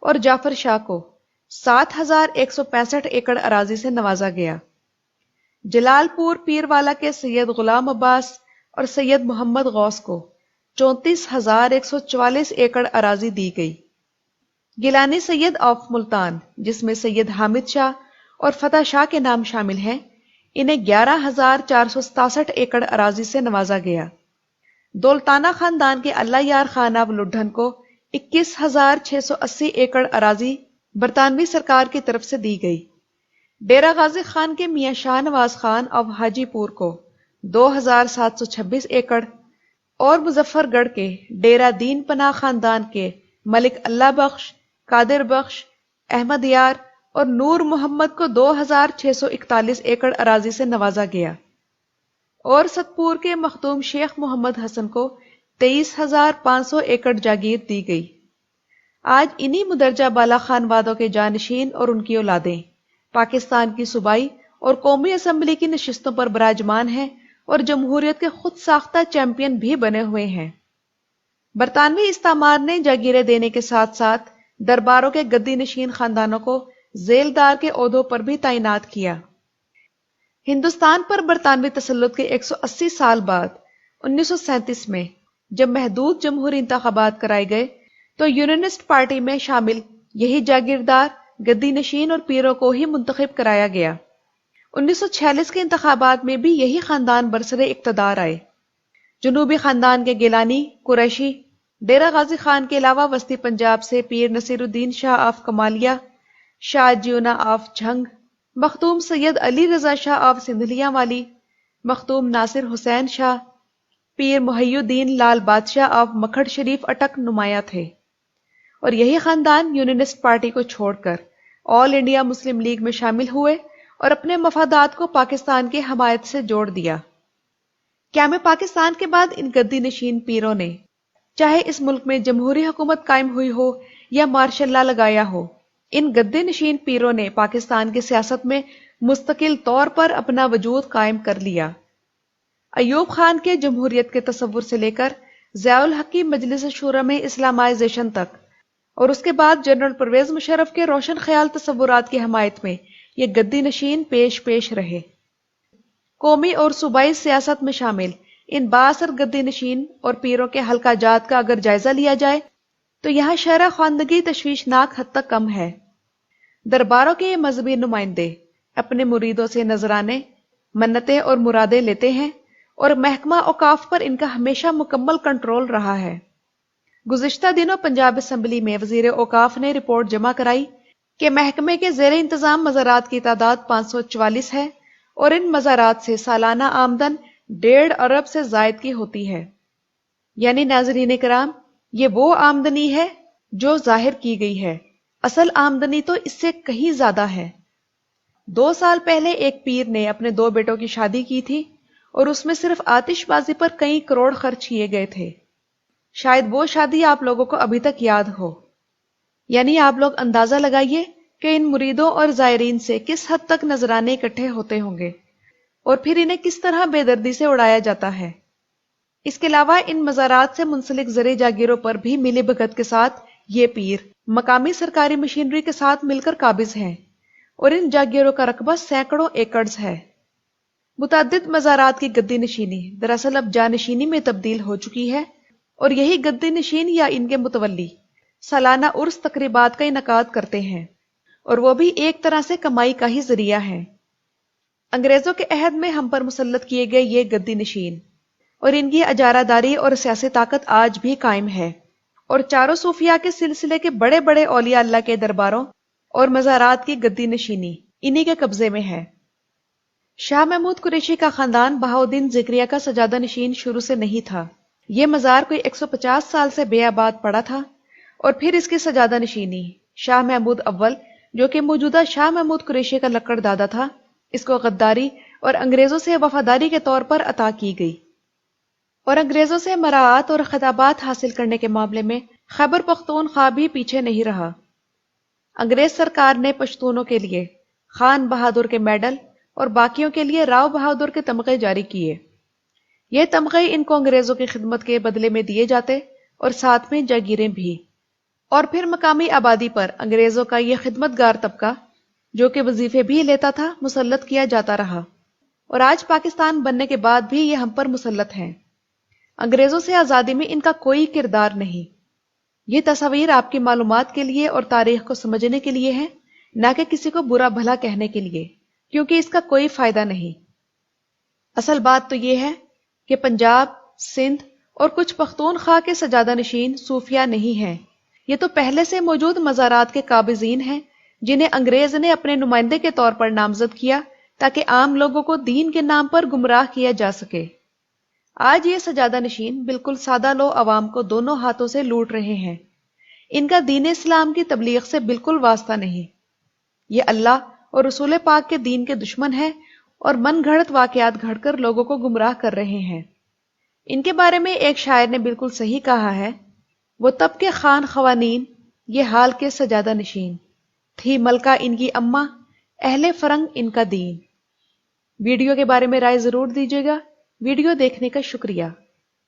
اور جعفر شاہ کو 7,165 ایکڑ اراضی سے نوازا گیا۔ جلال پور پیر والا کے سید غلام عباس اور سید محمد غوث کو 34,144 ایکڑ اراضی دی گئی۔ گیلانی سید آف ملتان، جس میں سید حامد شاہ اور فتح شاہ کے نام شامل ہیں، انہیں 11,467 ایکڑ اراضی سے نوازا گیا۔ دولتانہ خاندان کے اللہ یار خان آف لڈھن کو 21,680 ایکڑ اراضی برطانوی سرکار کی طرف سے دی گئی۔ ڈیرہ غازی خان کے میاں شاہ نواز خان آف حاجی پور کو 2,726 ایکڑ اور مظفر گڑھ کے ڈیرہ دین پناہ خاندان کے ملک اللہ بخش، قادر بخش، احمد یار اور نور محمد کو 2,641 ایکڑ اراضی سے نوازا گیا، اور ستپور کے مخدوم شیخ محمد حسن کو 23,500 ایکڑ جاگیر دی گئی۔ آج انہی مدرجہ بالا خانوادوں کے جانشین اور ان کی اولادیں پاکستان کی صوبائی اور قومی اسمبلی کی نشستوں پر براجمان ہیں اور جمہوریت کے خود ساختہ چیمپئن بھی بنے ہوئے ہیں۔ برطانوی استعمار نے جاگیریں دینے کے ساتھ ساتھ درباروں کے گدی نشین خاندانوں کو ذیلدار کے عہدوں پر بھی تعینات کیا۔ ہندوستان پر برطانوی تسلط کے 180 سال بعد 1937 میں جب محدود جمہوری انتخابات کرائے گئے تو یونینسٹ پارٹی میں شامل یہی جاگیردار، گدی نشین اور پیروں کو ہی منتخب کرایا گیا۔ 1946 کے انتخابات میں بھی یہی خاندان برسر اقتدار آئے۔ جنوبی خاندان کے گیلانی، قریشی، ڈیرہ غازی خان کے علاوہ وسطی پنجاب سے Pir Nasir Uddin Shah of Kamalia, Shah Jeevna of Jhang, Makhdoom Syed Ali Raza Shah of Sandhilian والی، مختوم ناصر حسین شاہ، پیر محی الدین لال بادشاہ آف مکھڑ شریف اٹک نمایاں تھے، اور یہی خاندان یونینسٹ پارٹی کو چھوڑ کر آل انڈیا مسلم لیگ میں شامل ہوئے اور اپنے مفادات کو پاکستان کی حمایت سے جوڑ دیا۔ قیام پاکستان کے بعد ان گدی نشین پیروں نے چاہے اس ملک میں جمہوری حکومت قائم ہوئی ہو یا مارشل لا لگایا ہو، ان گدی نشین پیروں نے پاکستان کی سیاست میں مستقل طور پر اپنا وجود قائم کر لیا۔ ایوب خان کے جمہوریت کے تصور سے لے کر ضیاء الحق کی مجلس شورا میں اسلامائزیشن تک، اور اس کے بعد جنرل پرویز مشرف کے روشن خیال تصورات کی حمایت میں یہ گدی نشین پیش رہے۔ قومی اور صوبائی سیاست میں شامل ان بااثر گدی نشین اور پیروں کے حلقہ جات کا اگر جائزہ لیا جائے تو یہاں شرح خواندگی تشویشناک حد تک کم ہے۔ درباروں کے یہ مذہبی نمائندے اپنے مریدوں سے نذرانے، منتیں اور مرادیں لیتے ہیں، اور محکمہ اوقاف پر ان کا ہمیشہ مکمل کنٹرول رہا ہے۔ گزشتہ دنوں پنجاب اسمبلی میں وزیر اوقاف نے رپورٹ جمع کرائی کہ محکمے کے زیر انتظام مزارات کی تعداد 544 ہے، اور ان مزارات سے سالانہ آمدن 1.5 ارب سے زائد کی ہوتی ہے۔ یعنی ناظرین کرام، یہ وہ آمدنی ہے جو ظاہر کی گئی ہے، اصل آمدنی تو اس سے کہیں زیادہ ہے۔ 2 سال پہلے ایک پیر نے اپنے 2 بیٹوں کی شادی کی تھی، اور اس میں صرف آتش بازی پر کئی کروڑ خرچ کیے گئے تھے۔ شاید وہ شادی آپ لوگوں کو ابھی تک یاد ہو۔ یعنی آپ لوگ اندازہ لگائیے کہ ان مریدوں اور زائرین سے کس حد تک نذرانے اکٹھے ہوتے ہوں گے، اور پھر انہیں کس طرح بے دردی سے اڑایا جاتا ہے۔ اس کے علاوہ ان مزارات سے منسلک زرعی جاگیروں پر بھی ملی بھگت کے ساتھ یہ پیر مقامی سرکاری مشینری کے ساتھ مل کر قابض ہیں، اور ان جاگیروں کا رقبہ سینکڑوں ایکڑز ہے۔ متعدد مزارات کی گدی نشینی دراصل اب جانشینی میں تبدیل ہو چکی ہے، اور یہی گدی نشین یا ان کے متولی سالانہ عرس تقریبات کا انعقاد کرتے ہیں، اور وہ بھی ایک طرح سے کمائی کا ہی ذریعہ ہے۔ انگریزوں کے عہد میں ہم پر مسلط کیے گئے یہ گدی نشین اور ان کی اجارہ داری اور سیاسی طاقت آج بھی قائم ہے، اور چاروں صوفیاء کے سلسلے کے بڑے بڑے اولیاء اللہ کے درباروں اور مزارات کی گدی نشینی انہی کے قبضے میں ہے۔ شاہ محمود قریشی کا خاندان بہاؤالدین ذکریہ کا سجادہ نشین شروع سے نہیں تھا۔ یہ مزار کوئی 150 سال سے بے آباد پڑا تھا، اور پھر اس کی سجادہ نشینی شاہ محمود اول، جو کہ موجودہ شاہ محمود قریشی کا لقڑ دادا تھا، اس کو غداری اور انگریزوں سے وفاداری کے طور پر عطا کی گئی، اور انگریزوں سے مراعات اور خطابات حاصل کرنے کے معاملے میں خیبر پختونخوا بھی پیچھے نہیں رہا۔ انگریز سرکار نے پشتونوں کے لیے خان بہادر کے میڈل اور باقیوں کے لیے راؤ بہادر کے تمغے جاری کیے۔ یہ تمغے ان کو انگریزوں کی خدمت کے بدلے میں دیے جاتے، اور ساتھ میں جاگیریں بھی۔ اور پھر مقامی آبادی پر انگریزوں کا یہ خدمتگار طبقہ جو کہ وظیفے بھی لیتا تھا مسلط کیا جاتا رہا، اور آج پاکستان بننے کے بعد بھی یہ ہم پر مسلط ہیں۔ انگریزوں سے آزادی میں ان کا کوئی کردار نہیں۔ یہ تصاویر آپ کی معلومات کے لیے اور تاریخ کو سمجھنے کے لیے ہیں، نہ کہ کسی کو برا بھلا کہنے کے لیے، کیونکہ اس کا کوئی فائدہ نہیں۔ اصل بات تو یہ ہے کہ پنجاب، سندھ اور کچھ پختونخوا کے سجادہ نشین صوفیہ نہیں ہیں، یہ تو پہلے سے موجود مزارات کے قابضین ہیں جنہیں انگریز نے اپنے نمائندے کے طور پر نامزد کیا تاکہ عام لوگوں کو دین کے نام پر گمراہ کیا جا سکے۔ آج یہ سجادہ نشین بالکل سادہ لو عوام کو دونوں ہاتھوں سے لوٹ رہے ہیں۔ ان کا دین اسلام کی تبلیغ سے بالکل واسطہ نہیں۔ یہ اللہ اور رسول پاک کے دین کے دشمن ہے اور من گھڑت واقعات گھڑ کر لوگوں کو گمراہ کر رہے ہیں۔ ان کے بارے میں ایک شاعر نے بالکل صحیح کہا ہے، وہ تب کے خان خوانین، یہ حال کے سجادہ نشین، تھی ملکہ ان کی اماں، اہل فرنگ ان کا دین۔ ویڈیو کے بارے میں رائے ضرور دیجیے گا۔ ویڈیو دیکھنے کا شکریہ۔